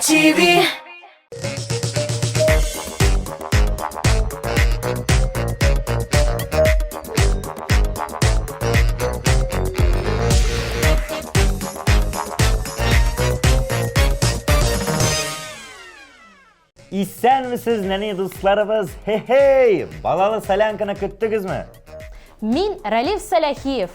TV. İsen misiniz nene dostlarımız? Hey! Balalı Salyanka'na küttünüz mü? Min Ralif Salahiyev.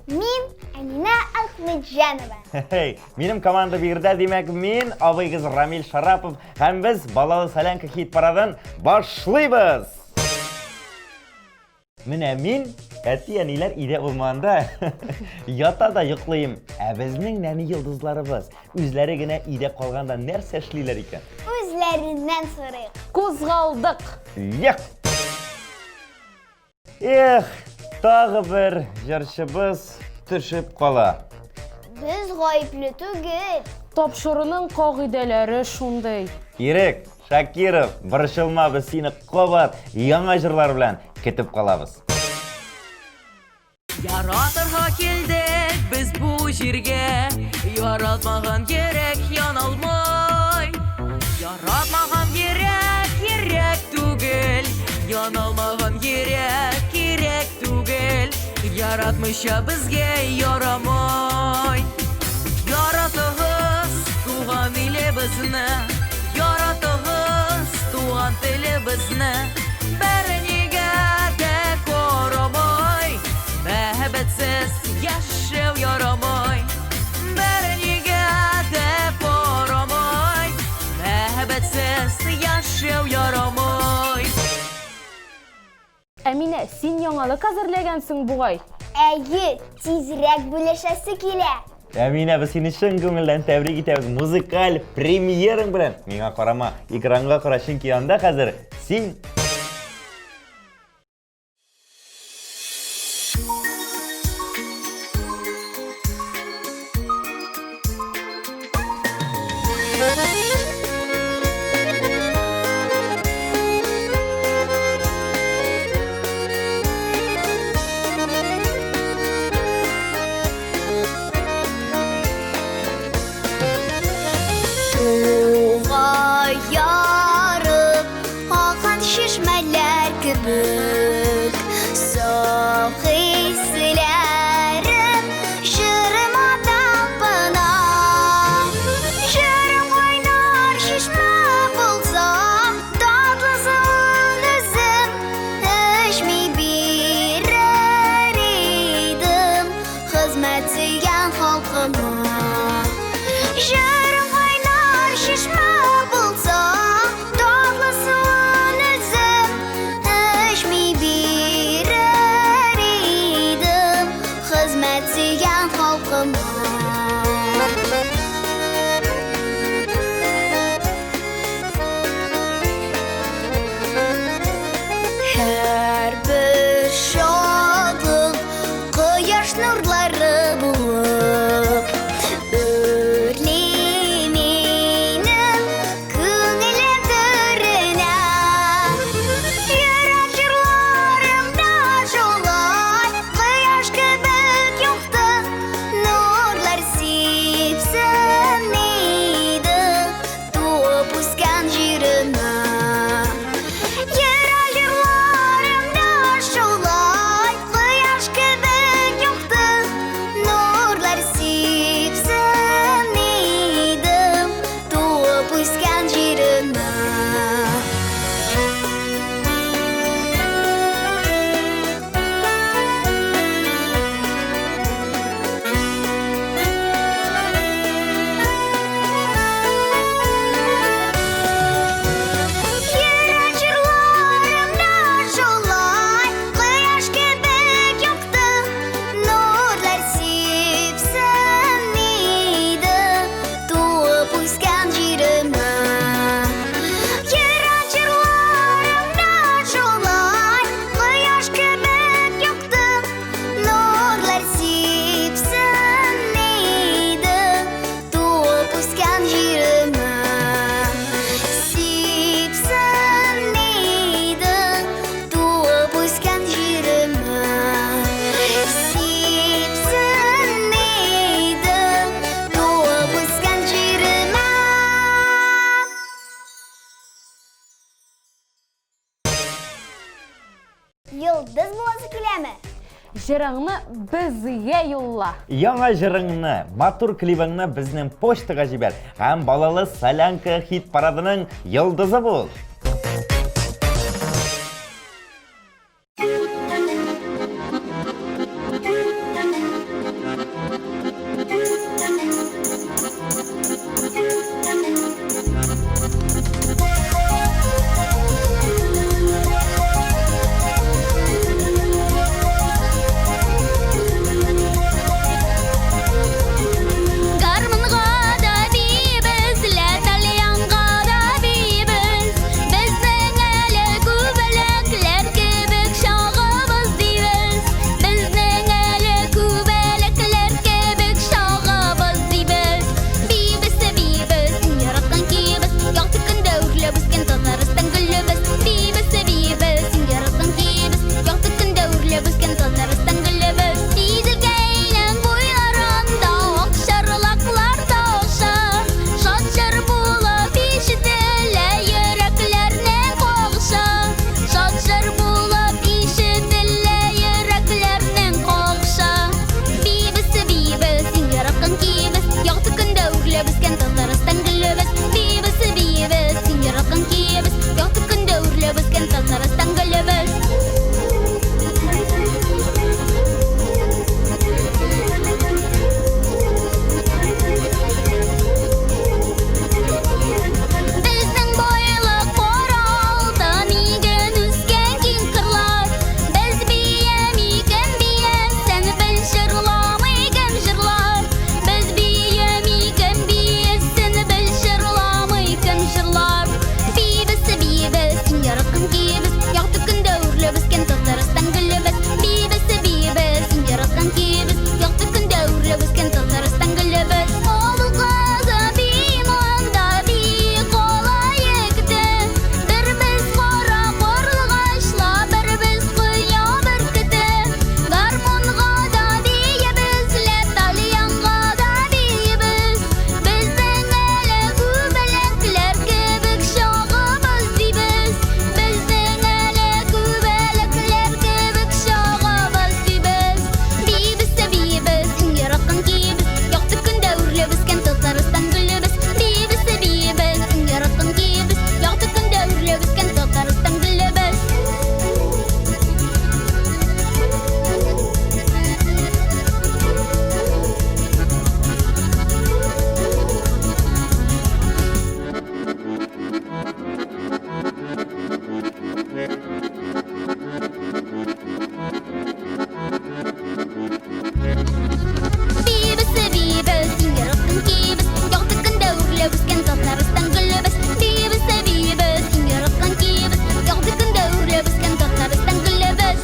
Min Amina Ahmedjanova. Hey! Benim komanda birde demek min abıyız Ramil Şarapov hem biz Balalı Salyanka hit paradan başlayız. Mine min etiyen iler ide olmanda yata da yıklayayım. Bizning nene yıldızlarımız üzleri yine ide kalganda nerse işliler iken. Özlerinden sorayım. Kozgaldık. Yak! Tağı bir yarışımız düşüp kala. Biz gayipli tügül. Topşurunun kaideleri şunday. Ирек, Шакиров, Барышылма biz seni qobat, яңа жырлар bilen ketip kalabız. Yaratırha keldik biz bu jirge, yaratmagan gerek yanalmay. Yaratmagan gerek tugel, yanalmagan gerek tugel. Yaratmışa bizge yaramay. Yaratığız tuğan ile bizne, yaratığız tuğan tili bizne. Berniga de koramay, mehabetsiz yaşav yaramay. Berniga de koramay, mehabetsiz yaşav yaramay. Emine, sen yangalık hazırlayansın buğay. Eyi, tezrek bulaşası kile. Emine biz seni şın көңілден tebrik etemiz. Muzikal premiyerin bilen. Mena karama, ekranga karashın ki yanda hazır. Sen Suğa yarıp, hakan şişme Жырыңны бізге юлла. Яңа жырыңны, матур клибыңны безнең почтага җибәр һәм балалы Солянка хит парадының йылдызы бул. Гармонга да бибез, ләтальянга да бибез. Безнең әле күбәләкләр кебек чагыбыз дибез. Безнең әле күбәләкләр кебек чагыбыз дибез. Бибез, бибез, яраткан кибез, якты көндә үрләп үскән Татарстан гөлебез. Бибез, бибез, яраткан кибез, якты көндә үрләп үскән Татарстан гөлебез. Изелгәйнең буйларында Шарлаклар таша, шат-шыр булып ишетелә йөрәкләрнең кагышы. Шат-шыр булып ишетелә йөрәкләрнең кагышы. Бибез, бибез, яраткан кибез, якты көндә үрләп үскән Татарстан гөлебез. Бибез, бибез, яраткан кибез, якты көндә үрләп үскән Татарстан гөлебез. Безнең байлык каралдан иген үскән киң кырлар. Без биям икән биясен, бел җырламый кем җырлар. Без биям икән биясен, бел җырламый кем җырлар. Бибез, бибез, яраткан кибез, якты көндә үрләп үскән Татарстан гөлебез. Бибез, бибез, яраткан кибез, якты көндә үрләп үскән Татарстан гөлебез. Авыл кызы биманда бик алайыкты. Бер без кара карлыгачла, бер без кыя бөркете. Гармонга да биебез, ләтальянга да биебез. Безнең әле күбәләкләр кебек чагыбыз дибез. Безнең әле күбәләкләр кебек чагыбыз дибез. Бибез, бибез, яраткан кибез, якты көндә үрләп үскән Татарстан гөлебез. Бибез, бибез, яраткан кибез, якты көндә үрләп үскән Татарстан гөлебез. Бибез, бибез, яраткан кибез, якты көндә үрләп үскән Татарстан гөлебез. Бибез, бибез, яраткан кибез, якты көндә үрләп үскән Татарстан гөлебез.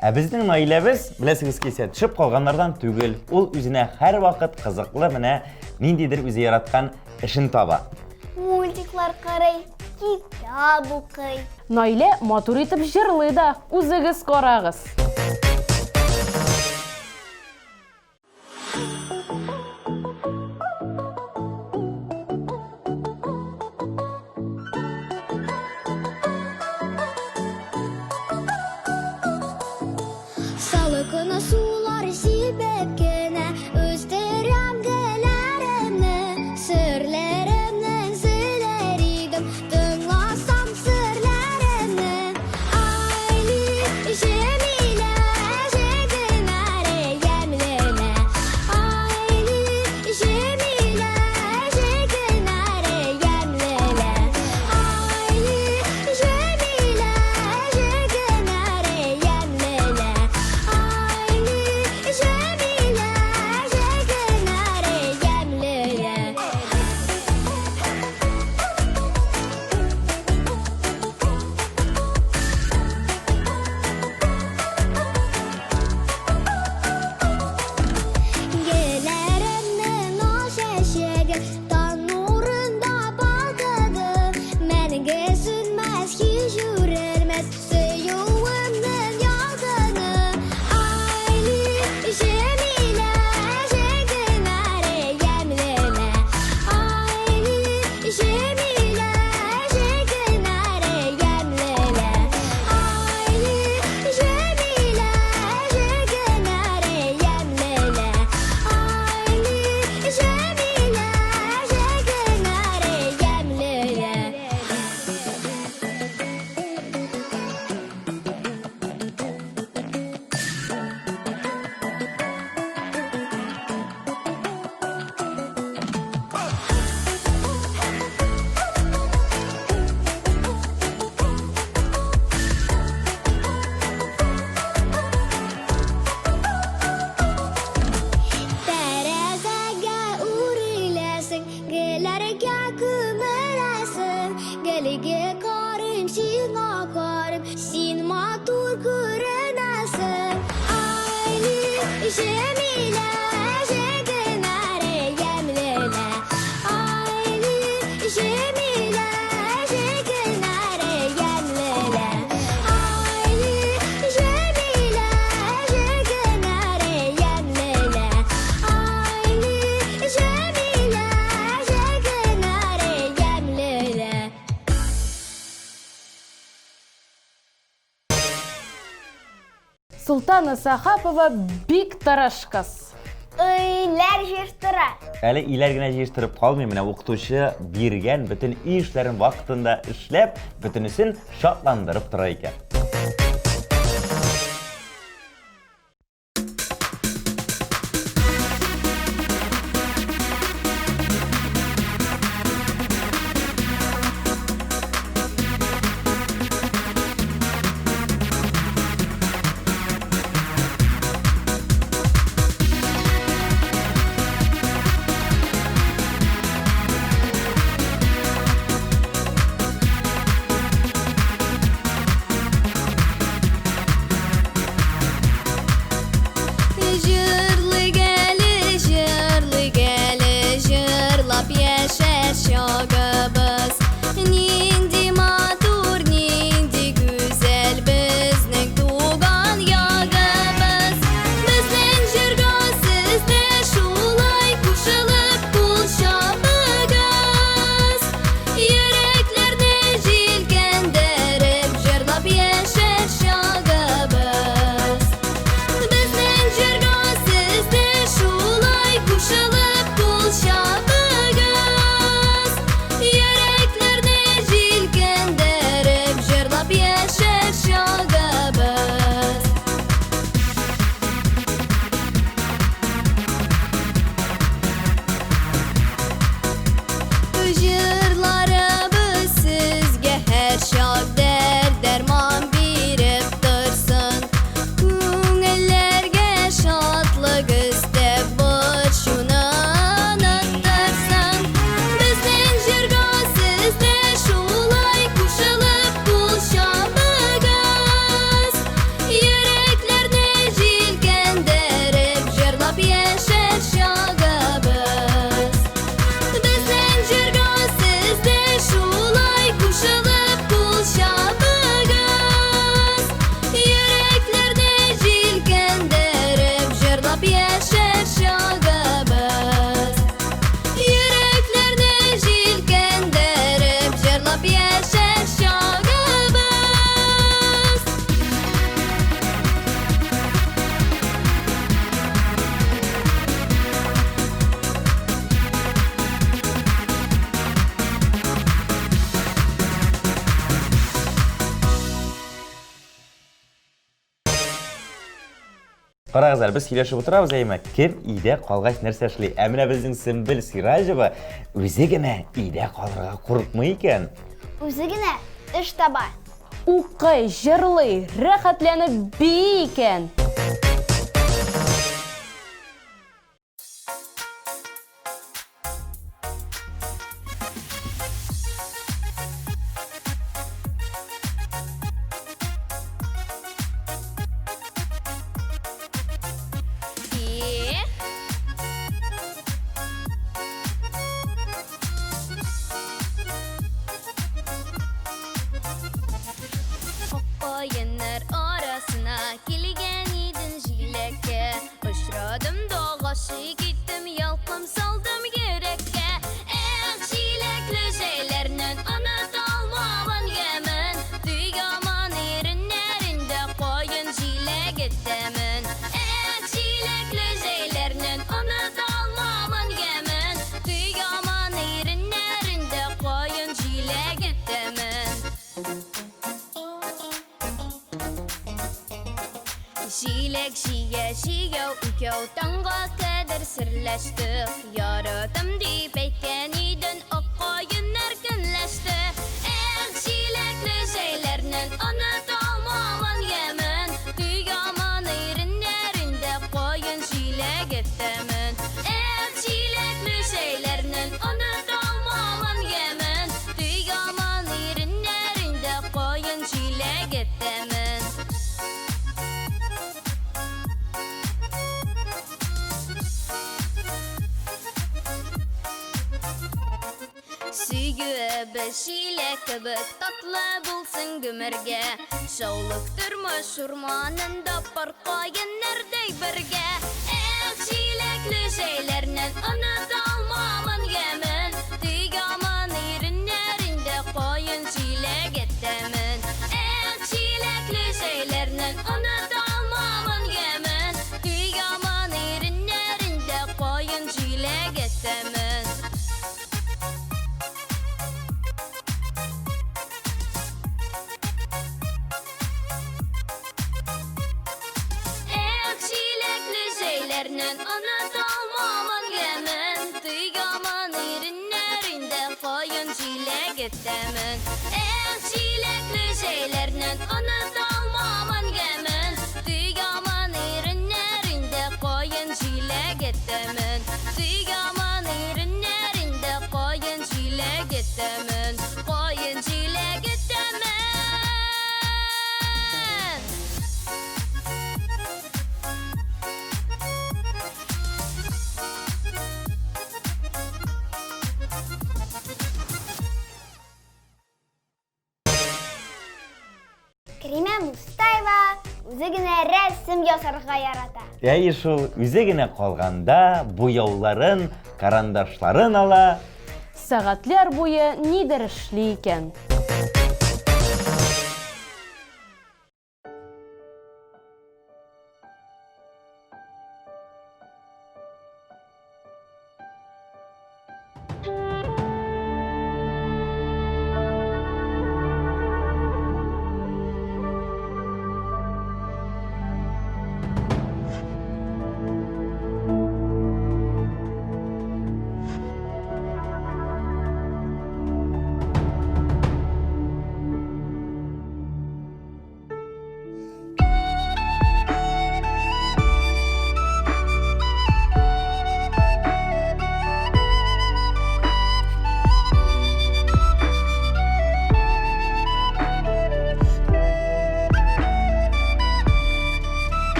Ә безнең Наиләбез, беләсегез килсә, төшеп калганнардан түгел. Ул үзенә һәр вакыт кызыклы менә ниндидер үзе яраткан эшен таба. Мультиклар карый, китап укый. Наилә матур итеп җырлый да, үзегез карагыз. Салы көне сулар сибеп кенә үстерәм гөлләремне, серләремнән сөйләр идем, тыңласам серләремне. Айли җәмилә Султана Сахапова бик тырышкыз. Өйләр җыштыра. Әле иләр генә җыштырып калмый, менә укытучы биргән бөтен эшләрен вакытында эшләп, бөтенесен шатландырып тора икән. Jırlı geli, jırlap yaşar şogabız. Nindi matur, nindi güzel bizning tuğan yağabız. Bizning jirga sizde şulay kuşılıp kulşabıgız. Yüreklerde jilgenderip, jırlap yaşar şogabız. Bizning jirga sizde şulay kuşılıp kulşabıgız. Yüreklerde jilgenderip, jırlap yaşar şogabız. Jırlarımız sizge her şak derman berip dursun. Көңелләргә шатлык истәп бар, шуны онытырсың. Безнең җиргә сездә шулай кушылып кулчабыгыз. Йөрәкләрне җилкәндереп, җырлап яшәр чагыбыз. Безнең җиргә сездә шулай кушылып кулчабыгыз. Yüreklerde jilgenderip, jırlap yaşar şogabız. Yüreklerde jilgenderip, jırlap yaşar şogabız. Карагызлар, без сөйләшеп утырабыз әйме, кем өйдә калгач нәрсә эшли? Ә менә безнең Сөмбел Сиражева үзе генә өйдә калырга курыкмый икән. Үзе генә эш таба. Укый, жырлый, рәхәтләнеп бии икән. Oyunlar arasına kilgen idin jilekке. Uçradım doğaşı gittim, yalqım saldım yürekке. Jilekli şeylerinin unutalmamın yemin. Düyaman erinlerinde koyun jilek ettemin. Jilekli şeylerinin unutalmamın yemin. Düyaman erinlerinde koyun jilek ettemin. Jilek jiye ikov tanga kadar sirleştik. Yaradım deyip aytgan idin, o koyunlar künleşti. Jilekli şeylerinin unutalmamın yemin. Düyaman erinlerinde koyun jilek ettemin. Jilekli şeylerinin unutalmamın yemin. Düyaman erinlerinde koyun jilek ettemin. Süyüp şile kıbık tatlı bulsun gümürge. Şovluk durmuş urmanında parkayınlardey birge. Şilekli şeylerinin unutalmamın yemin. Düyaman erinlerinde koyun şilek ettemin. Şilekli şeylerinin unutalmamın getaman. Ekşilekli şeylerden unutulmaman gemin. Tüygaman ürünlerinde koyun çilek getaman. Ekşilekli şeylerden unutulmaman gemin. Tüygaman ürünlerinde koyun çilek getaman. Tüygaman ürünlerinde koyun çilek getaman. Koyun çilek getaman. Кәримә Мустаева үзе генә рәсем ясарга ярата. Әйе шул, үзе генә калганда буяуларын, карандашларын ала. Сәгатьләр буе нидер эшли икән.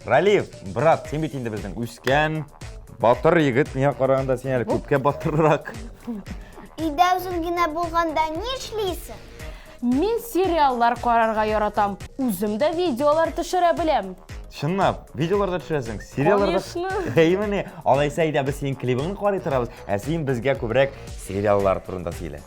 Ралиев, брат, сен бит инде безнең үскән, батыр егет, миңа караганда сен әле күпкә батыррак. Өйдә үзең генә булганда ни эшлисең? Мин сериаллар карарга яратам. Үзем дә видеолар төшерә беләм. Чынлап, видеоларда төшерәсең, сериалларда. Конечно. Әймени, алайса әйдә без синең клибыңны карый торабыз, ә син безгә күбрәк сериаллар турында сөйлә.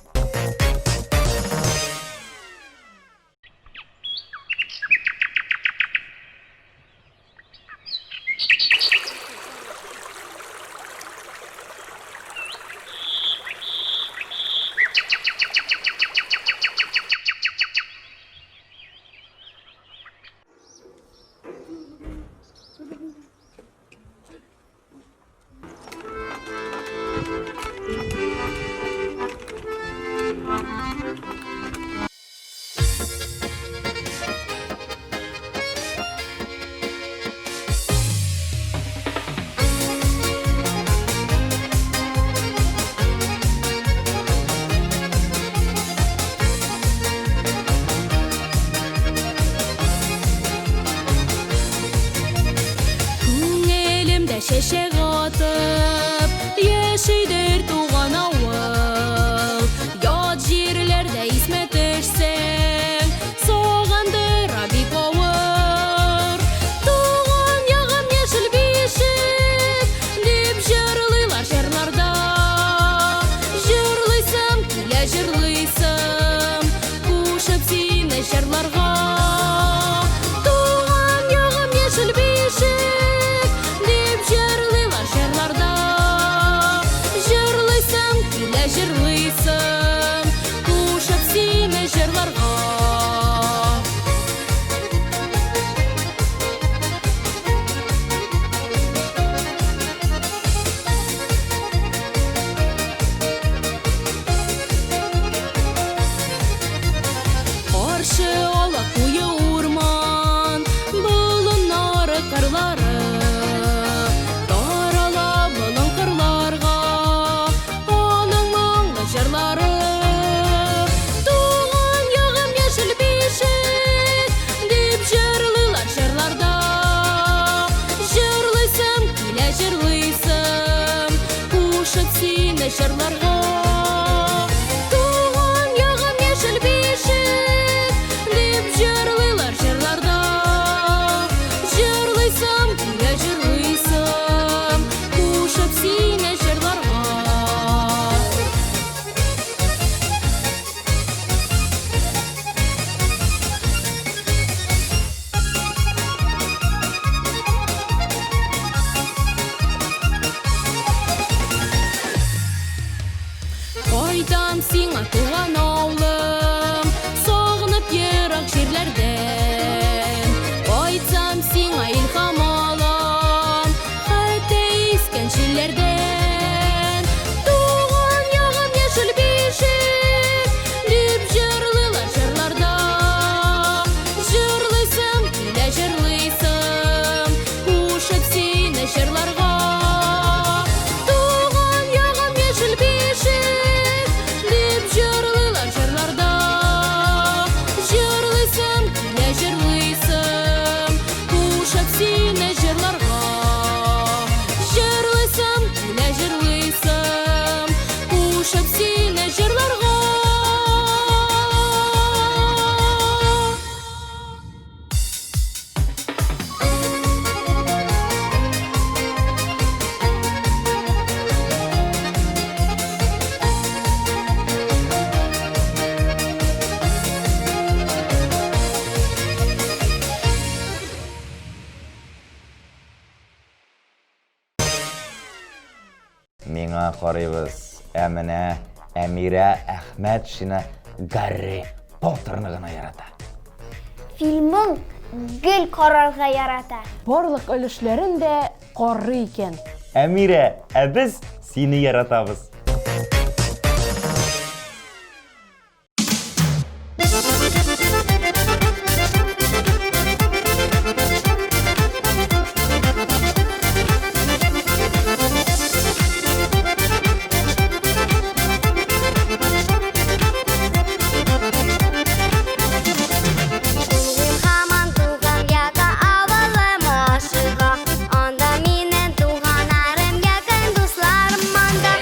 басып, яшейдер туған ауыл. Ят жерлерде исме төшсең, соғандыр бик ауыр. Туған яғам яшіл бишік, деп жырлыйлар жырларда. Жырлыйсым, килә жырлыйсым, кушып сине жырларға. Туған яғам яшіл бишік, деп жырлыйлар жырларда. Жырлыйсым, килә жырлыйсым, кушып сине жырларға. Қаршы ала қойы урман, бұлынары қырлары. Тарала бұлын қырларға, аның мұңлы жырлары. Туған яғым яшіл бишік, деп жырлыйлар жырларда. Жырлыйсым, килә жырлыйсым, кушып сине жырларға. Туған яғым яшіл бишік, деп жырлыйлар жырларда. Жырлыйсым, килә жырлыйсым, кушып сине жырларға. Қайтам сиңа туған ауылым, соғынып ерақ жерлерден. Қайтсам сиңа илхам алам, хәтте искән жерлерден. Туған яғам яшіл бишік, деп жырлыйлар жырларда. Жырлыйсым, килә жырлыйсым, кушып сине жырларға. Туған яғам яшіл бишік, деп жырлыйлар жырларда. Жырлыйсым, килә жырлыйсым, кушып сине жырларға. Жырлыйсым, килә жырлыйсым, кушып сине жырларға. Миңа қарайбыз, әміне Әмирә Әхмәтшина Гарри Поттерны гына ярата. Фильмың гел карарга ярата. Барлык өлешләрен дә карый икән. Әмирә, біз сине яратабыз. Хаман туған яка авылым ашыға, анда минен туған арым якын дусларым анда.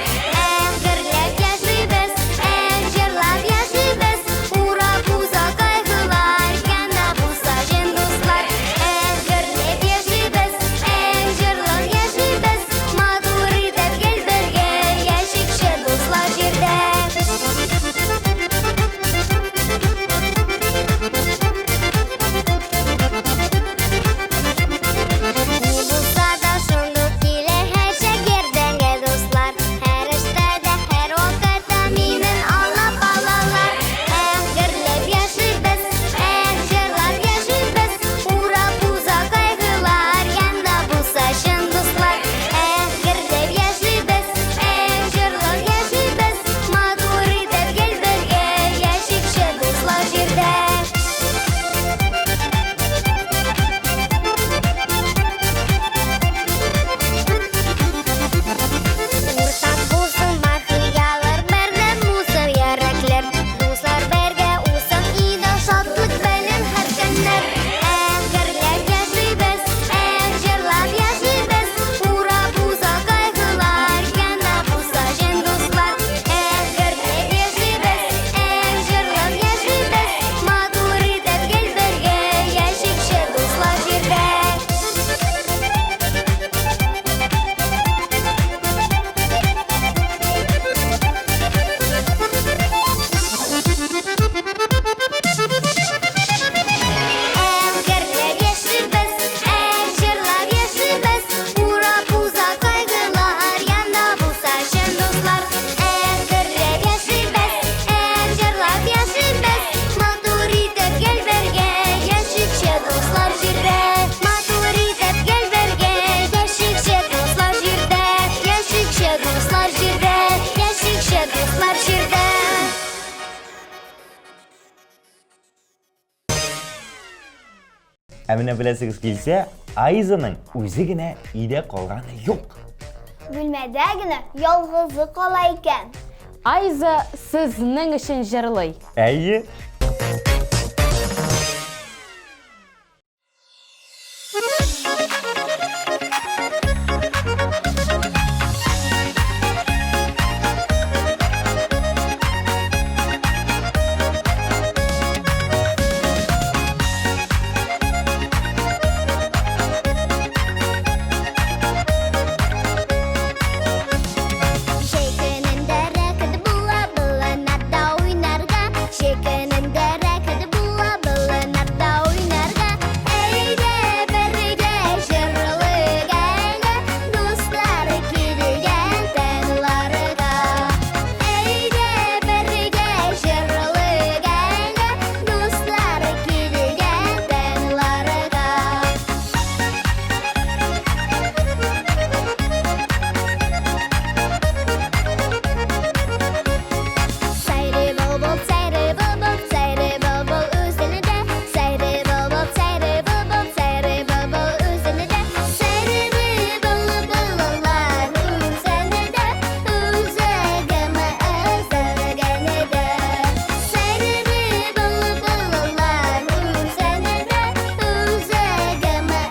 Әміне білесіңіз келсе, Айзаның өзі генә үйде қалғаны жоқ. Бүлмәдә генә ялгызы кала икән. Айза сезнең өчен җырлый. Әйе. Шекенендә рәкәт була, быланарда уйнарга. Шекенендә рәкәт була, быланарда уйнарга. Әйдә бергә җырлыйга, дуслар килгән таңларга. Әйдә бергә җырлыйга, дуслар килгән таңларга. Sayri bulbul, sayri bulbul, sayri bulbul üzerinde. Sayri bulbul, sayri bulbul, sayri bulbul üzerinde. Sayri bulbullar üzerinde, üzerime özlergenide. Sayri bulbullar üzerinde, üzerime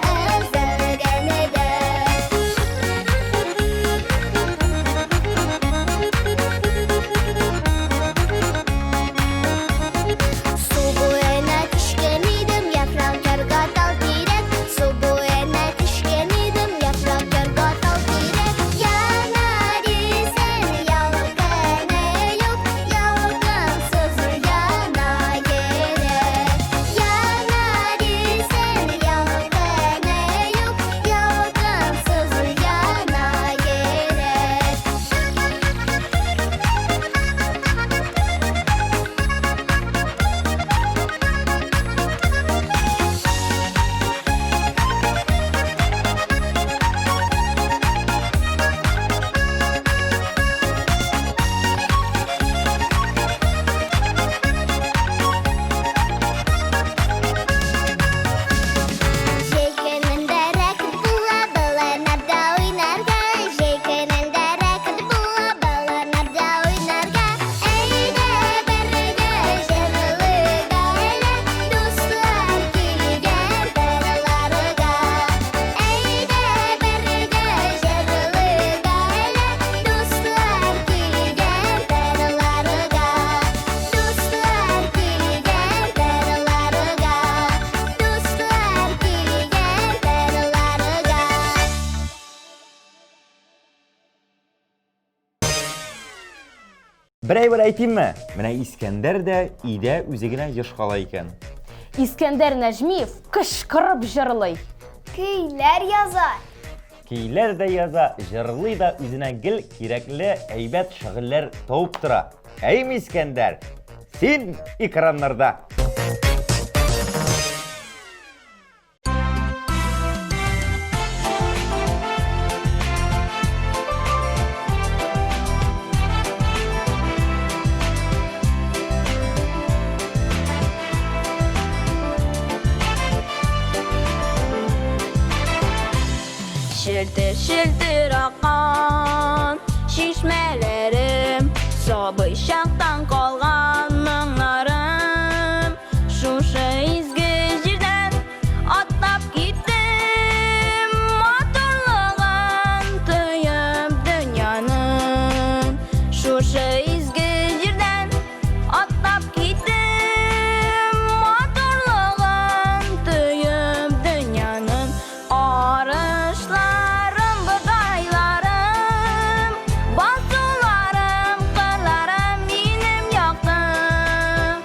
Su buena düşkən idim, yapraklarga dal dirək. Su buena düşkən idim, yapraklarga dal dirək. Yanar isen yalqını yox, yalqınsız yana gerek. Yanar isen yalqını yox, yalqınsız yana gerek. Şekenində rəqət buла, balanarda oynarga. Şekenində rəqət bula, balanarda oynarga. Əynə bərgə җырлыйга, дуслар килгән таңларга. Әйдә бергә җырлыйга, дуслар килгән таңларга. Дуслар килгән таңларга. Дуслар килгән таңларга. Бір әйтеймме? Менә Искәндәр дә өйдә үзе генә еш кала икән. Искәндәр Нәҗмиев кычкырып җырлый. Көйләр яза. Көйләр дә яза, җырлый да үзенә гел кирәкле әйбәт шигырьләр тауып тора. Әйме Искәндәр, син экраннарда. Şiltir akan şişmelerim, sabı şaktan kalgan mınlarım. Şuşa izgi jirden atlap gittim, motorluğun tüyüp dünyanın. Şuşa izgi jirden atlap gittim, motorluğun tüyüp dünyanın. Arışlarım, bıdaylarım, basularım, kırlarım benim yaktım.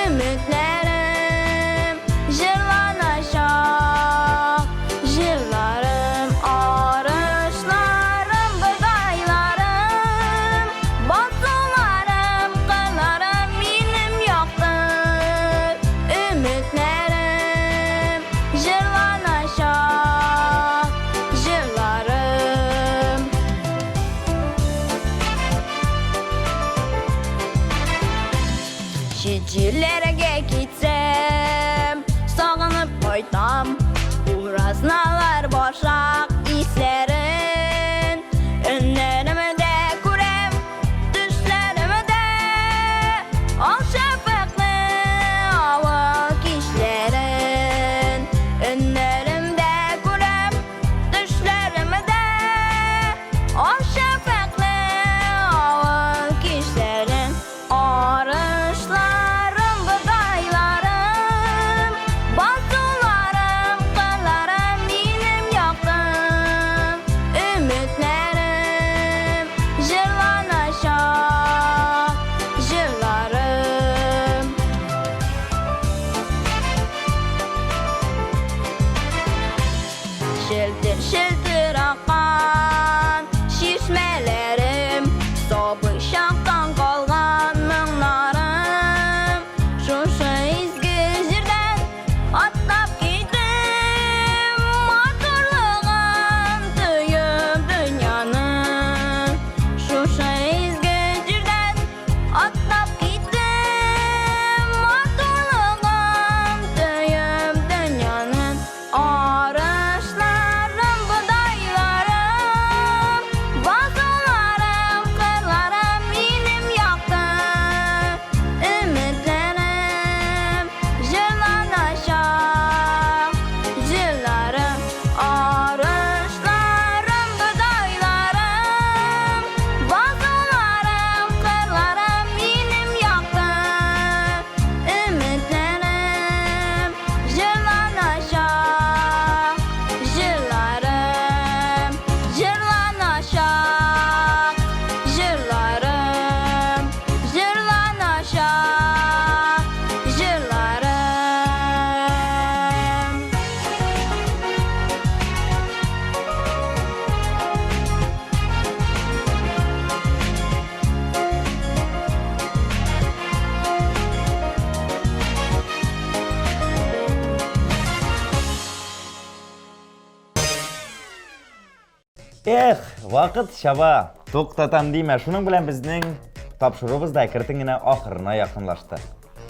Ümitlerim jırlanacak, jırlarım. Arışlarım, bıdaylarım, basularım, kırlarım benim yaktım. Ümitlerim jırlanacak, jırlarım. Şişirlərə gitsəm, sağınıb qaytam. Sınalar boşak islerin Önlerimi de kurem Düşlerimi de Al şefekli avak işlerin Önlerimde kurem Düşlerimi de Al şefekli avak işlerin Arışlarım budaylarım Basularım kıllarım benim yaktım Ümitlerim jırlanacak jırlarım Şiltir şiltir akan şişmelerim Sobu şaktan kalgan mınlarım Şuşu izgi jirden atlap gittim Maturluğum tüyüp dünyanın Şuşu izgi jirden atlap gittim Maturluğum tüyüp dünyanın Arışlarım budaylarım Bazılarım kırlarım benim yaktım Ümitlerim jırlanacak jırlarım Arışlarım budaylarım Bazılarım kırlarım benim yaktım Ümitlerim jırlanacak jırlarım Jırlanacak jırlarım Jırlanacak jırlarım Vaqt şaba. To'xtatam deyman. Shuning bilan bizning topshirig'imiz kirtingina oxirina yaqinlashdi.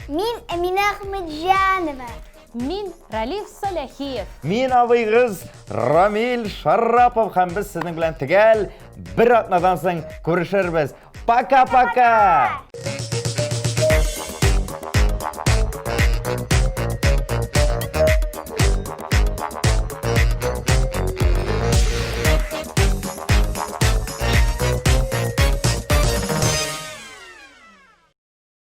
Min Emine Ahmedjanova. Min Ralif Salahiyev. Men aviygiz Ramil Sharrapov ham biz sizning bilan tugal bir atnadan so'ng ko'rishirmiz. Paka paka.